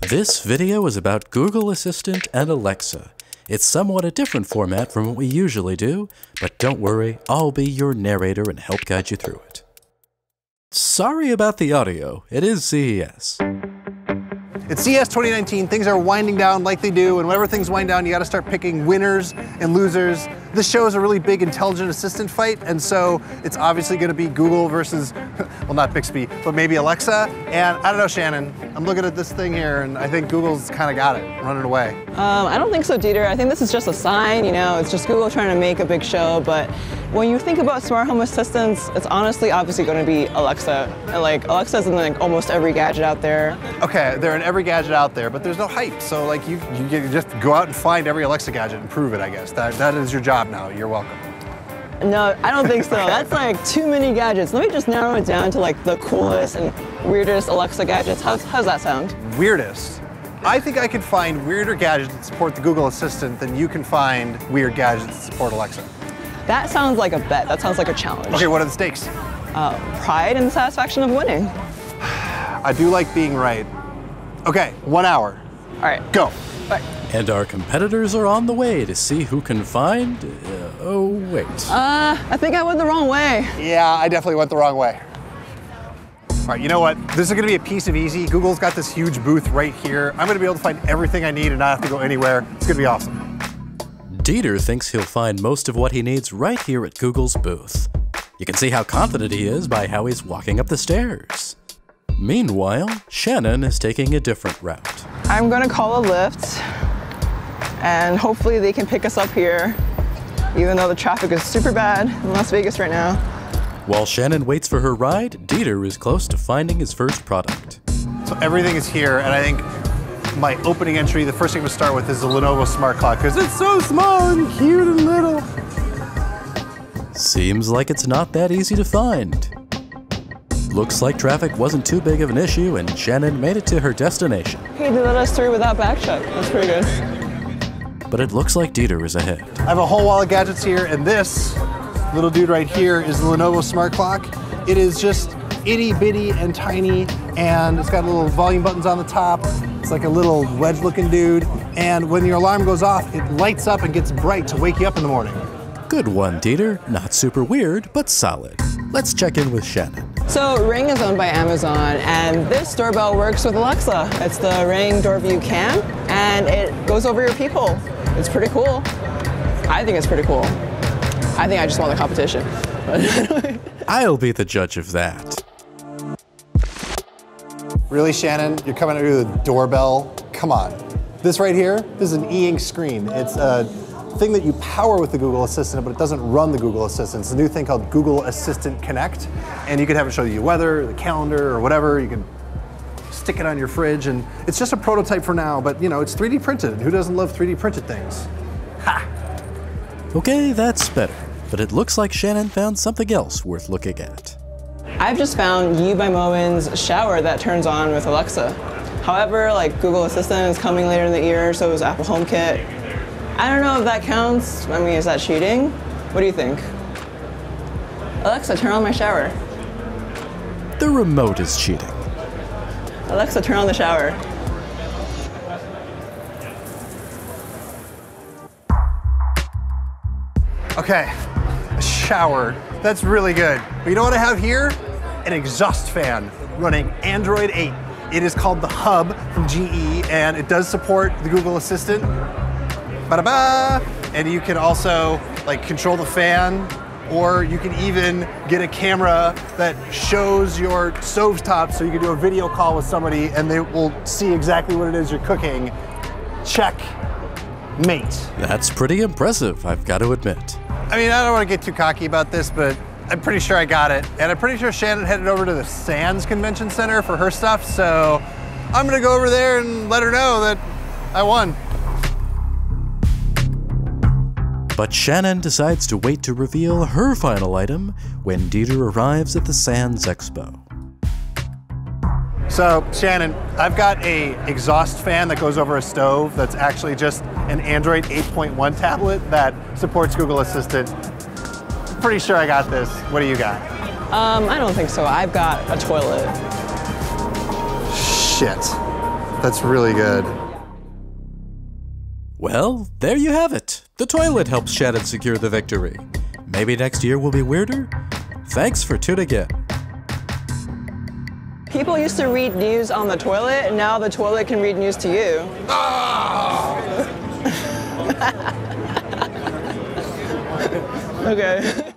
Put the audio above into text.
This video is about Google Assistant and Alexa. It's somewhat a different format from what we usually do, but don't worry, I'll be your narrator and help guide you through it. Sorry about the audio, it is CES. It's CES 2019, things are winding down like they do, and whenever things wind down, you gotta start picking winners and losers. This show is a really big intelligent assistant fight, and so it's obviously gonna be Google versus, well, not Bixby, but maybe Alexa. And I don't know, Shannon, I'm looking at this thing here, and I think Google's kinda got it, running away. I don't think so, Dieter. I think this is just a sign, it's just Google trying to make a big show, but when you think about smart home assistants, it's obviously gonna be Alexa. And Alexa's in almost every gadget out there. Okay, they're in every gadget out there, but there's no hype. So you just go out and find every Alexa gadget and prove it, I guess. That is your job now, you're welcome. No, I don't think so. That's too many gadgets. Let me just narrow it down to the coolest and weirdest Alexa gadgets. How's that sound? Weirdest? I think I could find weirder gadgets that support the Google Assistant than you can find weird gadgets that support Alexa. That sounds like a bet. That sounds like a challenge. Okay, what are the stakes? Pride and the satisfaction of winning. I do like being right. Okay, 1 hour. All right. Go. All right. And our competitors are on the way to see who can find... oh, wait. I think I went the wrong way. Yeah, I definitely went the wrong way. All right, you know what? This is gonna be a piece of easy. Google's got this huge booth right here. I'm gonna be able to find everything I need and not have to go anywhere. It's gonna be awesome. Dieter thinks he'll find most of what he needs right here at Google's booth. You can see how confident he is by how he's walking up the stairs. Meanwhile, Shannon is taking a different route. I'm gonna call a Lyft, and hopefully they can pick us up here, even though the traffic is super bad in Las Vegas right now. While Shannon waits for her ride, Dieter is close to finding his first product. So everything is here, and I think my opening entry, the first thing to start with is the Lenovo Smart Clock, because it's so small and cute and little. Seems like it's not that easy to find. Looks like traffic wasn't too big of an issue, and Shannon made it to her destination. Hey, they let us through without back check. That's pretty good. But it looks like Dieter is ahead. I have a whole wall of gadgets here, and this little dude right here is the Lenovo Smart Clock. It is just itty bitty and tiny, and it's got little volume buttons on the top. It's like a little wedge looking dude, and when your alarm goes off, it lights up and gets bright to wake you up in the morning. Good one, Dieter. Not super weird, but solid. Let's check in with Shannon. So Ring is owned by Amazon, and this doorbell works with Alexa. It's the Ring Doorview Cam, and it goes over your peephole. It's pretty cool. I think it's pretty cool. I think I just won the competition. I'll be the judge of that. Really, Shannon? You're coming under the doorbell? Come on. This right here, this is an e-ink screen. It's a thing that you power with the Google Assistant, but it doesn't run the Google Assistant. It's a new thing called Google Assistant Connect, and you can have it show you weather, the calendar, or whatever. You can stick it on your fridge, and it's just a prototype for now, but it's 3D printed, and who doesn't love 3D printed things? Ha! Okay, that's better, but it looks like Shannon found something else worth looking at. I've just found You by Moment's shower that turns on with Alexa. However, Google Assistant is coming later in the year, so is Apple HomeKit. I don't know if that counts. I mean, is that cheating? What do you think? Alexa, turn on my shower. The remote is cheating. Alexa, turn on the shower. Okay, a shower. That's really good. But you know what I have here? An exhaust fan running Android 8. It is called the Hub from GE, and it does support the Google Assistant. Ba-da-ba! And you can also control the fan, or you can even get a camera that shows your stovetop so you can do a video call with somebody and they will see exactly what it is you're cooking. Check mate. That's pretty impressive, I've got to admit. I mean, I don't want to get too cocky about this, but I'm pretty sure I got it. And I'm pretty sure Shannon headed over to the Sands Convention Center for her stuff, so I'm gonna go over there and let her know that I won. But Shannon decides to wait to reveal her final item when Dieter arrives at the Sands Expo. So, Shannon, I've got a exhaust fan that goes over a stove that's actually just an Android 8.1 tablet that supports Google Assistant. Pretty sure I got this. What do you got? I don't think so. I've got a toilet. Shit. That's really good. Well, there you have it. The toilet helps Shannon secure the victory. Maybe next year will be weirder? Thanks for tuning in. People used to read news on the toilet, and now the toilet can read news to you. Okay.